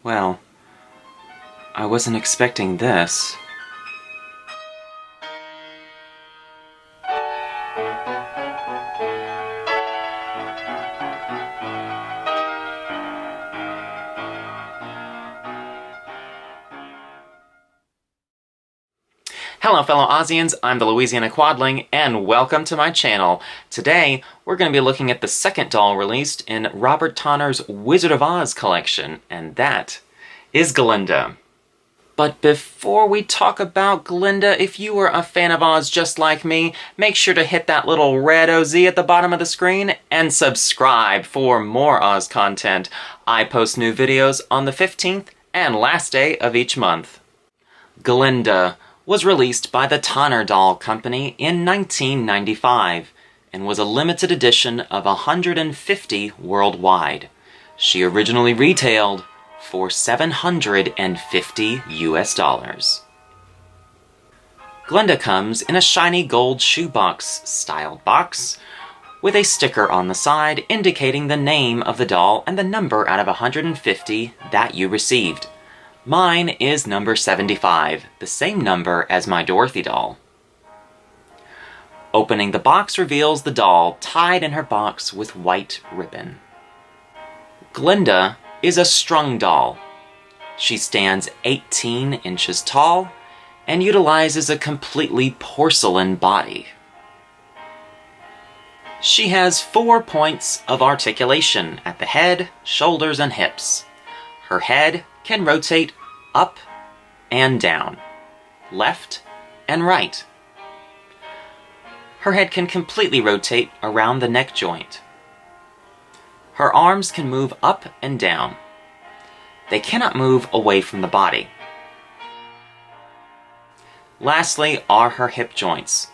Well, I wasn't expecting this. Hello fellow Aussians, I'm the Louisiana Quadling, and welcome to my channel. Today, we're going to be looking at the second doll released in Robert Tonner's Wizard of Oz collection, and that is Glinda. But before we talk about Glinda, if you are a fan of Oz just like me, make sure to hit that little red OZ at the bottom of the screen and subscribe for more Oz content. I post new videos on the 15th and last day of each month. Glinda was released by the Tonner Doll Company in 1995 and was a limited edition of 150 worldwide. She originally retailed for $750 US. Glinda comes in a shiny gold shoebox style box with a sticker on the side indicating the name of the doll and the number out of 150 that you received. Mine is number 75, the same number as my Dorothy doll. Opening the box reveals the doll tied in her box with white ribbon. Glinda is a strung doll. She stands 18 inches tall and utilizes a completely porcelain body. She has 4 points of articulation at the head, shoulders, and hips. Her head can rotate up and down, left and right. Her head can completely rotate around the neck joint. Her arms can move up and down. They cannot move away from the body. Lastly are her hip joints.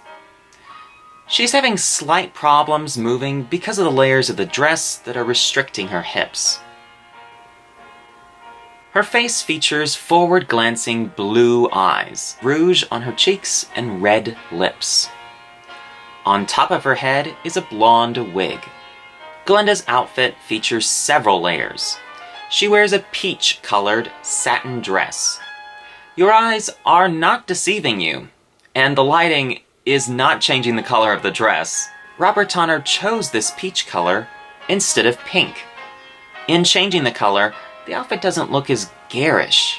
She's having slight problems moving because of the layers of the dress that are restricting her hips. Her face features forward-glancing blue eyes, rouge on her cheeks, and red lips. On top of her head is a blonde wig. Glinda's outfit features several layers. She wears a peach-colored satin dress. Your eyes are not deceiving you, and the lighting is not changing the color of the dress. Robert Tonner chose this peach color instead of pink. In changing the color, the outfit doesn't look as garish.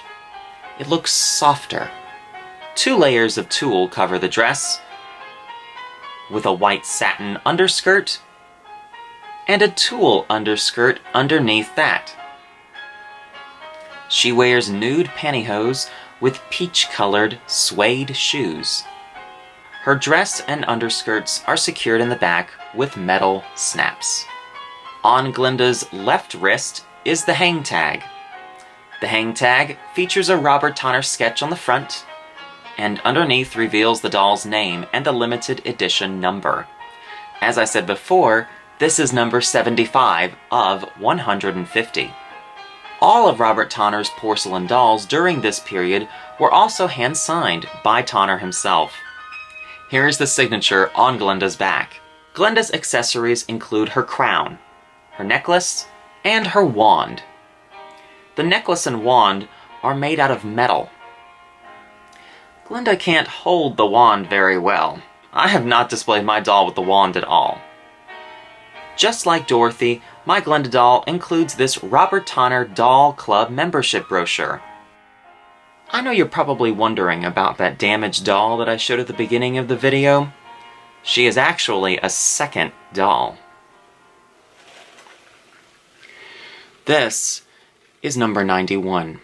It looks softer. 2 layers of tulle cover the dress, with a white satin underskirt and a tulle underskirt underneath that. She wears nude pantyhose with peach-colored suede shoes. Her dress and underskirts are secured in the back with metal snaps. On Glinda's left wrist is the hang tag. The hang tag features a Robert Tonner sketch on the front, and underneath reveals the doll's name and the limited edition number. As I said before, this is number 75 of 150. All of Robert Tonner's porcelain dolls during this period were also hand-signed by Tonner himself. Here is the signature on Glinda's back. Glinda's accessories include her crown, her necklace, and her wand. The necklace and wand are made out of metal. Glinda can't hold the wand very well. I have not displayed my doll with the wand at all. Just like Dorothy, my Glinda doll includes this Robert Tonner Doll Club membership brochure. I know you're probably wondering about that damaged doll that I showed at the beginning of the video. She is actually a second doll. This is number 91.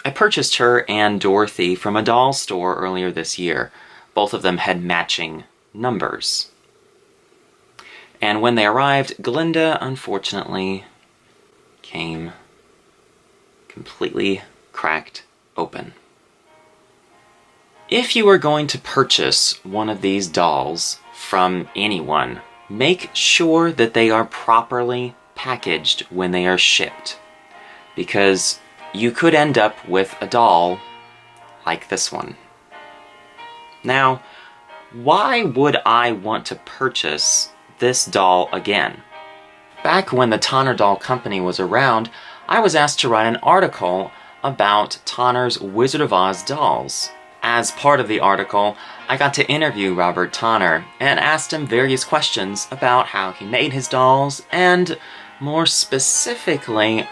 I purchased her and Dorothy from a doll store earlier this year. Both of them had matching numbers. And when they arrived, Glinda, unfortunately, came completely cracked open. If you are going to purchase one of these dolls from anyone, make sure that they are properly packaged when they are shipped, because you could end up with a doll like this one. Now, why would I want to purchase this doll again? Back when the Tonner Doll Company was around, I was asked to write an article about Tonner's Wizard of Oz dolls. As part of the article, I got to interview Robert Tonner and asked him various questions about how he made his dolls and, more specifically,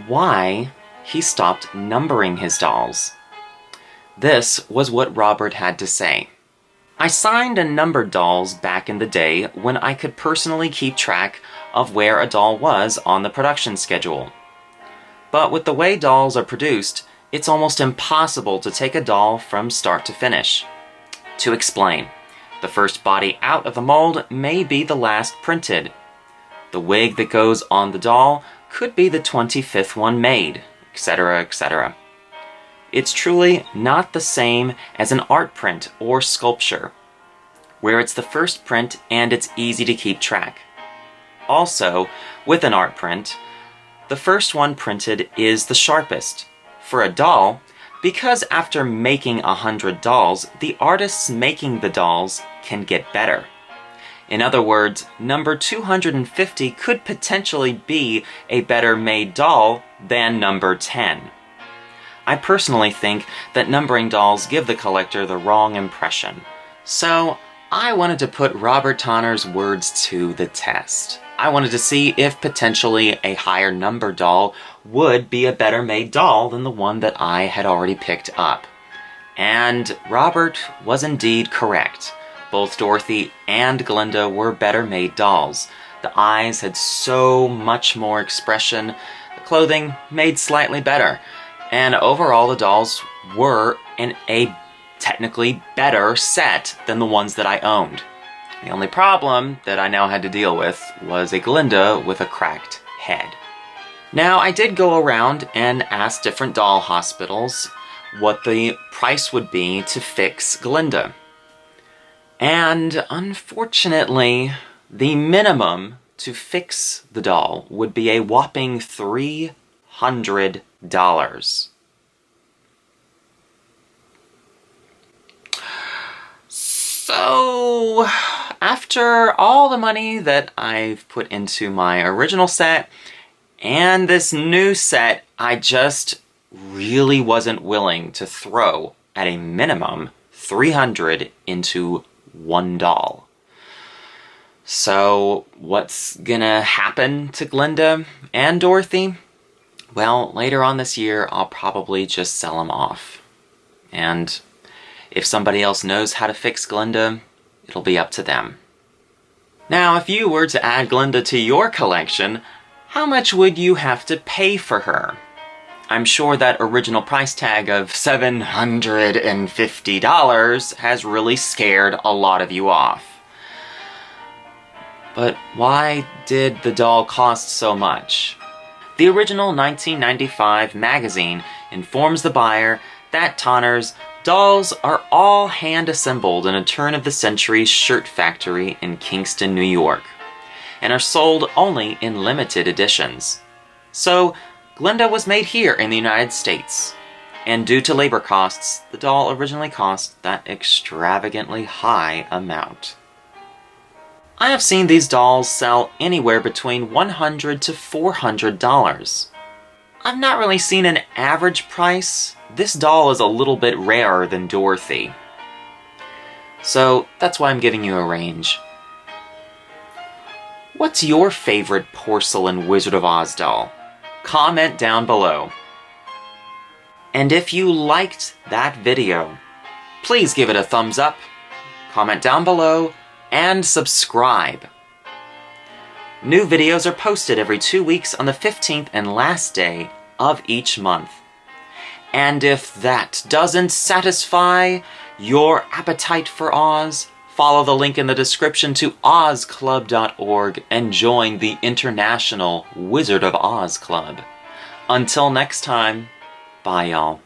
why he stopped numbering his dolls. This was what Robert had to say. I signed and numbered dolls back in the day when I could personally keep track of where a doll was on the production schedule. But with the way dolls are produced, it's almost impossible to take a doll from start to finish. To explain, the first body out of the mold may be the last printed. The wig that goes on the doll could be the 25th one made, etc., etc. It's truly not the same as an art print or sculpture, where it's the first print and it's easy to keep track. Also, with an art print, the first one printed is the sharpest. For a doll, because after making 100 dolls, the artists making the dolls can get better. In other words, number 250 could potentially be a better made doll than number 10. I personally think that numbering dolls give the collector the wrong impression. So, I wanted to put Robert Tonner's words to the test. I wanted to see if potentially a higher number doll would be a better made doll than the one that I had already picked up. And Robert was indeed correct. Both Dorothy and Glinda were better made dolls. The eyes had so much more expression, the clothing made slightly better, and overall the dolls were in a technically better set than the ones that I owned. The only problem that I now had to deal with was a Glinda with a cracked head. Now, I did go around and ask different doll hospitals what the price would be to fix Glinda. And unfortunately, the minimum to fix the doll would be a whopping $300. So, after all the money that I've put into my original set and this new set, I just really wasn't willing to throw, at a minimum, $300 into one doll. So, what's gonna happen to Glinda and Dorothy? Well, later on this year, I'll probably just sell them off. And if somebody else knows how to fix Glinda, it'll be up to them. Now, if you were to add Glinda to your collection, how much would you have to pay for her? I'm sure that original price tag of $750 has really scared a lot of you off. But why did the doll cost so much? The original 1995 magazine informs the buyer that Tonner's dolls are all hand-assembled in a turn-of-the-century shirt factory in Kingston, New York, and are sold only in limited editions. So, Glinda was made here in the United States, and due to labor costs, the doll originally cost that extravagantly high amount. I have seen these dolls sell anywhere between $100 to $400. I've not really seen an average price. This doll is a little bit rarer than Dorothy. So that's why I'm giving you a range. What's your favorite porcelain Wizard of Oz doll? Comment down below. And if you liked that video, please give it a thumbs up, comment down below, and subscribe. New videos are posted every 2 weeks on the 15th and last day of each month. And if that doesn't satisfy your appetite for Oz, follow the link in the description to ozclub.org and join the International Wizard of Oz Club. Until next time, bye y'all.